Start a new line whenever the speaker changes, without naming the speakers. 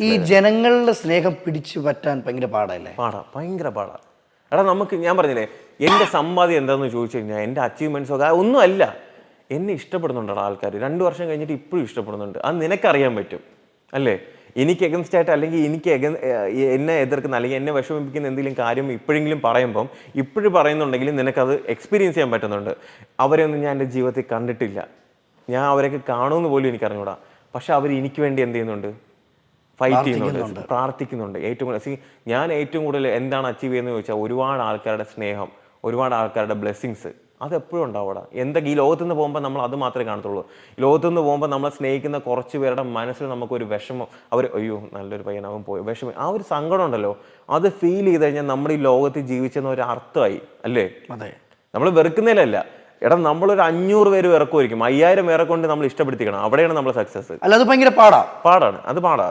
ഈ ജനങ്ങളുടെ സ്നേഹം പിടിച്ചു പറ്റാൻ ഭയങ്കര പാടല്ലേ?
ഭയങ്കര പാടാ. എടാ നമുക്ക് ഞാൻ പറഞ്ഞില്ലേ, എൻ്റെ സമ്പാദ്യം എന്താണെന്ന് ചോദിച്ചു കഴിഞ്ഞാൽ എൻ്റെ അച്ചീവ്മെൻറ്റ്സോ ഒന്നും അല്ല. എന്നെ ഇഷ്ടപ്പെടുന്നുണ്ടോ ആൾക്കാർ? 2 വർഷം കഴിഞ്ഞിട്ട് ഇപ്പോഴും ഇഷ്ടപ്പെടുന്നുണ്ട്. അത് നിനക്കറിയാൻ പറ്റും അല്ലേ? എനിക്ക് എഗൻസ്റ്റ് ആയിട്ട് അല്ലെങ്കിൽ എന്നെ എതിർക്കുന്ന അല്ലെങ്കിൽ എന്നെ വിഷമിപ്പിക്കുന്ന എന്തെങ്കിലും കാര്യം ഇപ്പോഴെങ്കിലും പറയുമ്പം ഇപ്പോഴും പറയുന്നുണ്ടെങ്കിൽ നിനക്കത് എക്സ്പീരിയൻസ് ചെയ്യാൻ പറ്റുന്നുണ്ട്. അവരെയൊന്നും ഞാൻ എൻ്റെ ജീവിതത്തിൽ കണ്ടിട്ടില്ല, ഞാൻ അവരൊക്കെ കാണുമെന്ന് പോലും എനിക്കറിഞ്ഞൂടാ. പക്ഷെ അവർ എനിക്ക് വേണ്ടി എന്ത് ചെയ്യുന്നുണ്ട്? ഫൈറ്റ് ചെയ്യുന്നുണ്ട്, പ്രാർത്ഥിക്കുന്നുണ്ട്. ഞാൻ ഏറ്റവും കൂടുതൽ എന്താണ് അച്ചീവ് ചെയ്യുന്നത് ചോദിച്ചാൽ ഒരുപാട് ആൾക്കാരുടെ സ്നേഹം, ഒരുപാട് ആൾക്കാരുടെ ബ്ലെസ്സിങ്സ് അതെപ്പോഴും ഉണ്ടാവും. എന്തൊക്കെ ഈ ലോകത്തു നിന്ന് പോകുമ്പോൾ നമ്മൾ അത് മാത്രമേ കാണത്തുള്ളൂ. ലോകത്തു നിന്ന് പോകുമ്പോൾ നമ്മളെ സ്നേഹിക്കുന്ന കുറച്ച് പേരുടെ മനസ്സിൽ നമുക്കൊരു വിഷമം, അവർ അയ്യോ നല്ലൊരു പയ്യൻ അവൻ പോയി വിഷമം, ആ ഒരു സങ്കടം ഉണ്ടല്ലോ, അത് ഫീൽ ചെയ്ത് കഴിഞ്ഞാൽ നമ്മൾ ഈ ലോകത്തിൽ ജീവിച്ചെന്ന ഒരു അർത്ഥമായി അല്ലേ?
അതെ,
നമ്മൾ വെറുക്കുന്നതിലല്ല. എടാ നമ്മളൊരു 500 പേര് ഇറക്കുമായിരിക്കും, 5000 പേരെ കൊണ്ട് നമ്മൾ ഇഷ്ടപ്പെടുത്തിക്കണം, അവിടെയാണ് നമ്മൾ സക്സസ്.
അല്ല അത് ഭയങ്കര പാടാണ്.
അത് പാടാ.